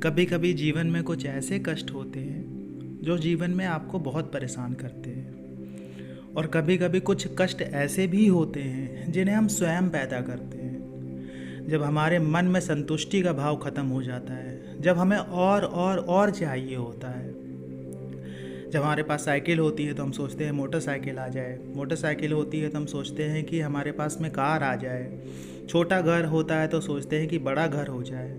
कभी कभी जीवन में कुछ ऐसे कष्ट होते हैं जो जीवन में आपको बहुत परेशान करते हैं। और कभी कभी कुछ कष्ट ऐसे भी होते हैं जिन्हें हम स्वयं पैदा करते हैं। जब हमारे मन में संतुष्टि का भाव खत्म हो जाता है, जब हमें और चाहिए होता है। जब हमारे पास साइकिल होती है तो हम सोचते हैं मोटरसाइकिल आ जाए, मोटरसाइकिल होती है तो हम सोचते हैं कि हमारे पास में कार आ जाए, छोटा घर होता है तो सोचते हैं कि बड़ा घर हो जाए।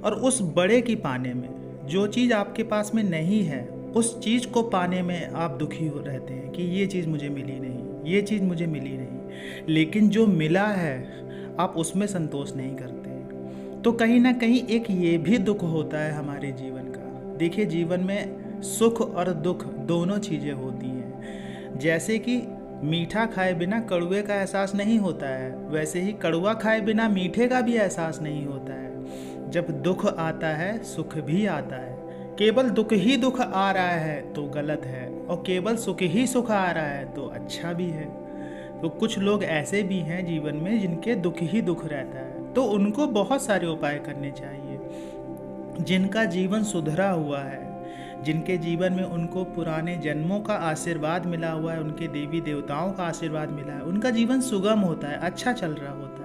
और उस बड़े की पाने में जो चीज़ आपके पास में नहीं है, उस चीज़ को पाने में आप दुखी हो रहते हैं कि ये चीज़ मुझे मिली नहीं, ये चीज़ मुझे मिली नहीं। लेकिन जो मिला है आप उसमें संतोष नहीं करते। तो कहीं ना कहीं एक ये भी दुख होता है हमारे जीवन का। देखिए, जीवन में सुख और दुख दोनों चीज़ें होती हैं। जैसे कि मीठा खाए बिना कड़वे का एहसास नहीं होता है, वैसे ही कड़वा खाए बिना मीठे का भी एहसास नहीं होता है। जब दुख आता है सुख भी आता है। केवल दुख ही दुख आ रहा है तो गलत है, और केवल सुख ही सुख आ रहा है तो अच्छा भी है। तो कुछ लोग ऐसे भी हैं जीवन में जिनके दुख ही दुख रहता है, तो उनको बहुत सारे उपाय करने चाहिए। जिनका जीवन सुधरा हुआ है, जिनके जीवन में उनको पुराने जन्मों का आशीर्वाद मिला हुआ है, उनके देवी देवताओं का आशीर्वाद मिला है, उनका जीवन सुगम होता है, अच्छा चल रहा होता है।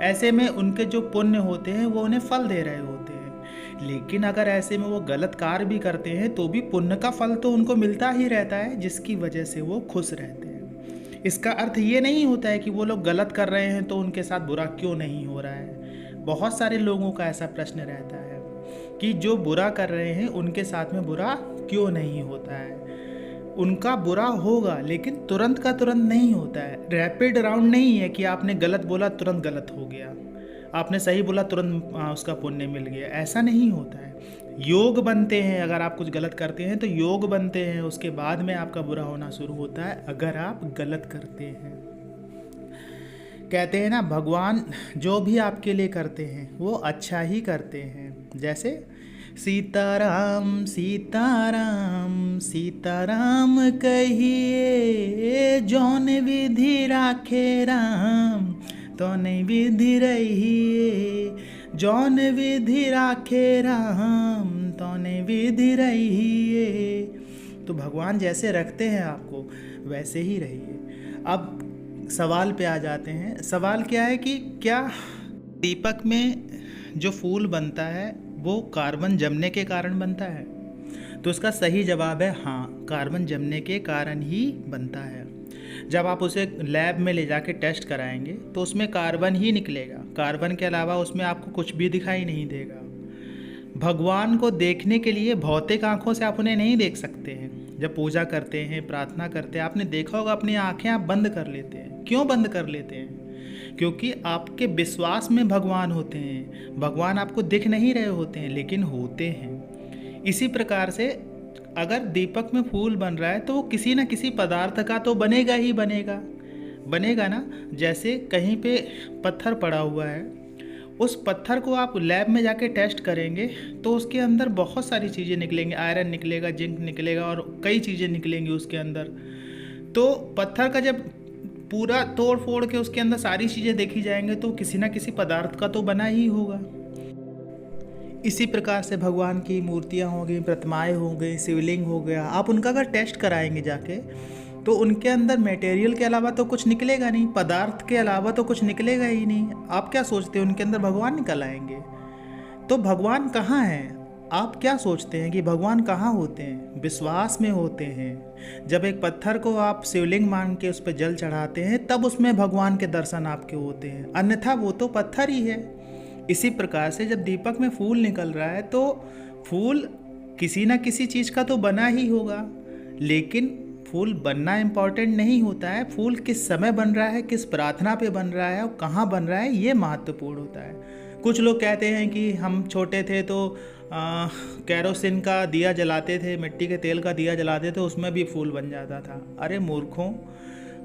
ऐसे में उनके जो पुण्य होते हैं वो उन्हें फल दे रहे होते हैं। लेकिन अगर ऐसे में वो गलत कार्य भी करते हैं तो भी पुण्य का फल तो उनको मिलता ही रहता है, जिसकी वजह से वो खुश रहते हैं। इसका अर्थ ये नहीं होता है कि वो लोग गलत कर रहे हैं तो उनके साथ बुरा क्यों नहीं हो रहा है। बहुत सारे लोगों का ऐसा प्रश्न रहता है कि जो बुरा कर रहे हैं उनके साथ में बुरा क्यों नहीं होता है। उनका बुरा होगा लेकिन तुरंत का तुरंत नहीं होता है। रैपिड राउंड नहीं है कि आपने गलत बोला तुरंत गलत हो गया, आपने सही बोला तुरंत उसका पुण्य मिल गया, ऐसा नहीं होता है। योग बनते हैं, अगर आप कुछ गलत करते हैं तो योग बनते हैं, उसके बाद में आपका बुरा होना शुरू होता है अगर आप गलत करते हैं। कहते हैं ना, भगवान जो भी आपके लिए करते हैं वो अच्छा ही करते हैं। जैसे सीताराम सीताराम सीताराम कहिए, जौन विधि राखे राम तौन विधि रहिए, जौन विधि राखे राम तौन विधि रहिए। तो भगवान जैसे रखते हैं आपको वैसे ही रहिए। अब सवाल पे आ जाते हैं। सवाल क्या है कि क्या दीपक में जो फूल बनता है वो कार्बन जमने के कारण बनता है? तो इसका सही जवाब है हाँ, कार्बन जमने के कारण ही बनता है। जब आप उसे लैब में ले जाके टेस्ट कराएंगे तो उसमें कार्बन ही निकलेगा, कार्बन के अलावा उसमें आपको कुछ भी दिखाई नहीं देगा। भगवान को देखने के लिए भौतिक आंखों से आप उन्हें नहीं देख सकते हैं। जब पूजा करते हैं, प्रार्थना करते हैं, आपने देखा होगा अपनी आंखें आप बंद कर लेते हैं। क्यों बंद कर लेते हैं? क्योंकि आपके विश्वास में भगवान होते हैं। भगवान आपको दिख नहीं रहे होते हैं लेकिन होते हैं। इसी प्रकार से अगर दीपक में फूल बन रहा है तो वो किसी न किसी पदार्थ का तो बनेगा ही बनेगा ना। जैसे कहीं पे पत्थर पड़ा हुआ है, उस पत्थर को आप लैब में जाके टेस्ट करेंगे तो उसके अंदर बहुत सारी चीज़ें निकलेंगी, आयरन निकलेगा, जिंक निकलेगा और कई चीज़ें निकलेंगी उसके अंदर। तो पत्थर का जब पूरा तोड़ फोड़ के उसके अंदर सारी चीज़ें देखी जाएंगे तो किसी ना किसी पदार्थ का तो बना ही होगा। इसी प्रकार से भगवान की मूर्तियाँ हो गई, प्रतिमाएँ हो गई, शिवलिंग हो गया, आप उनका अगर टेस्ट कराएंगे जाके तो उनके अंदर मटेरियल के अलावा तो कुछ निकलेगा नहीं, पदार्थ के अलावा तो कुछ निकलेगा ही नहीं। आप क्या सोचते हैं उनके अंदर भगवान निकल आएंगे? तो भगवान कहाँ हैं? आप क्या सोचते हैं कि भगवान कहाँ होते हैं? विश्वास में होते हैं। जब एक पत्थर को आप शिवलिंग मान के उस पर जल चढ़ाते हैं तब उसमें भगवान के दर्शन आपके होते हैं, अन्यथा वो तो पत्थर ही है। इसी प्रकार से जब दीपक में फूल निकल रहा है तो फूल किसी न किसी चीज़ का तो बना ही होगा, लेकिन फूल बनना इम्पॉर्टेंट नहीं होता है। फूल किस समय बन रहा है, किस प्रार्थना पे बन रहा है और कहाँ बन रहा है, ये महत्वपूर्ण होता है। कुछ लोग कहते हैं कि हम छोटे थे तो कैरोसिन का दिया जलाते थे, मिट्टी के तेल का दिया जलाते थे, उसमें भी फूल बन जाता था। अरे मूर्खों,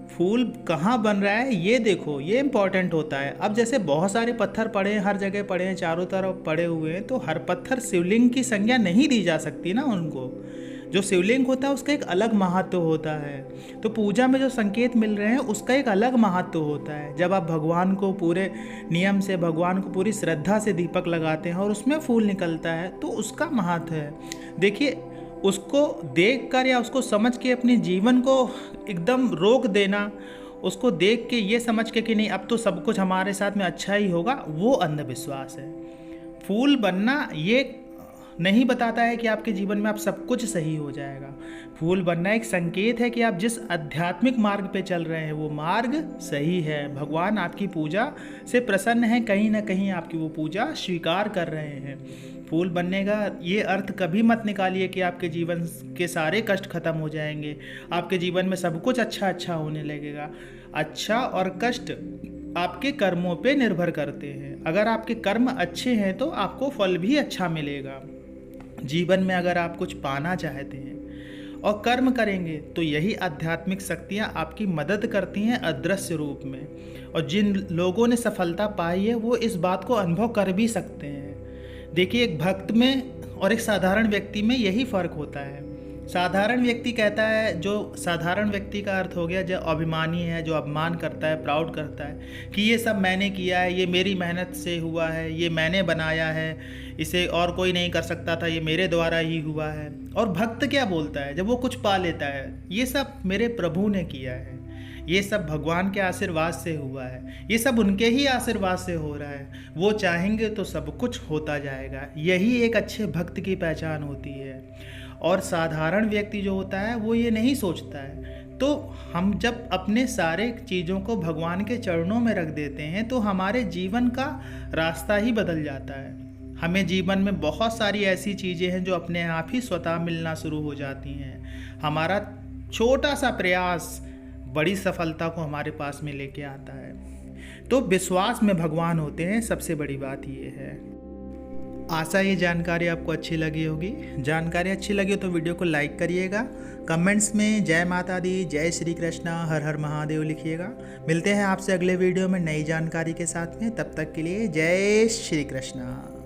फूल कहाँ बन रहा है ये देखो, ये इम्पॉर्टेंट होता है। अब जैसे बहुत सारे पत्थर पड़े हैं, हर जगह पड़े हैं, चारों तरफ पड़े हुए हैं, तो हर पत्थर शिवलिंग की संज्ञा नहीं दी जा सकती ना उनको। जो शिवलिंग होता है उसका एक अलग महत्व होता है। तो पूजा में जो संकेत मिल रहे हैं उसका एक अलग महत्व होता है। जब आप भगवान को पूरे नियम से, भगवान को पूरी श्रद्धा से दीपक लगाते हैं और उसमें फूल निकलता है तो उसका महत्व है। देखिए, उसको देखकर या उसको समझ के अपने जीवन को एकदम रोक देना, उसको देख के ये समझ के कि नहीं अब तो सब कुछ हमारे साथ में अच्छा ही होगा, वो अंधविश्वास है। फूल बनना ये नहीं बताता है कि आपके जीवन में आप सब कुछ सही हो जाएगा। फूल बनना एक संकेत है कि आप जिस आध्यात्मिक मार्ग पे चल रहे हैं वो मार्ग सही है। भगवान आपकी पूजा से प्रसन्न है, कहीं ना कहीं आपकी वो पूजा स्वीकार कर रहे हैं। फूल बनने का ये अर्थ कभी मत निकालिए कि आपके जीवन के सारे कष्ट खत्म हो जाएंगे, आपके जीवन में सब कुछ अच्छा अच्छा होने लगेगा। अच्छा और कष्ट आपके कर्मों पे निर्भर करते हैं। अगर आपके कर्म अच्छे हैं तो आपको फल भी अच्छा मिलेगा। जीवन में अगर आप कुछ पाना चाहते हैं और कर्म करेंगे तो यही आध्यात्मिक शक्तियाँ आपकी मदद करती हैं अदृश्य रूप में। और जिन लोगों ने सफलता पाई है वो इस बात को अनुभव कर भी सकते हैं। देखिए, एक भक्त में और एक साधारण व्यक्ति में यही फ़र्क होता है। साधारण व्यक्ति कहता है, जो साधारण व्यक्ति का अर्थ हो गया जो अभिमानी है, जो अपमान करता है, प्राउड करता है कि ये सब मैंने किया है, ये मेरी मेहनत से हुआ है, ये मैंने बनाया है, इसे और कोई नहीं कर सकता था, ये मेरे द्वारा ही हुआ है। और भक्त क्या बोलता है जब वो कुछ पा लेता है? ये सब मेरे प्रभु ने किया है, ये सब भगवान के आशीर्वाद से हुआ है, ये सब उनके ही आशीर्वाद से हो रहा है, वो चाहेंगे तो सब कुछ होता जाएगा। यही एक अच्छे भक्त की पहचान होती है। और साधारण व्यक्ति जो होता है वो ये नहीं सोचता है। तो हम जब अपने सारे चीज़ों को भगवान के चरणों में रख देते हैं तो हमारे जीवन का रास्ता ही बदल जाता है। हमें जीवन में बहुत सारी ऐसी चीज़ें हैं जो अपने आप ही स्वतः मिलना शुरू हो जाती हैं। हमारा छोटा सा प्रयास बड़ी सफलता को हमारे पास में लेके आता है। तो विश्वास में भगवान होते हैं, सबसे बड़ी बात ये है। आशा ये जानकारी आपको अच्छी लगी होगी। जानकारी अच्छी लगी हो तो वीडियो को लाइक करिएगा, कमेंट्स में जय माता दी, जय श्री कृष्णा, हर हर महादेव लिखिएगा। मिलते हैं आपसे अगले वीडियो में नई जानकारी के साथ में। तब तक के लिए जय श्री कृष्णा।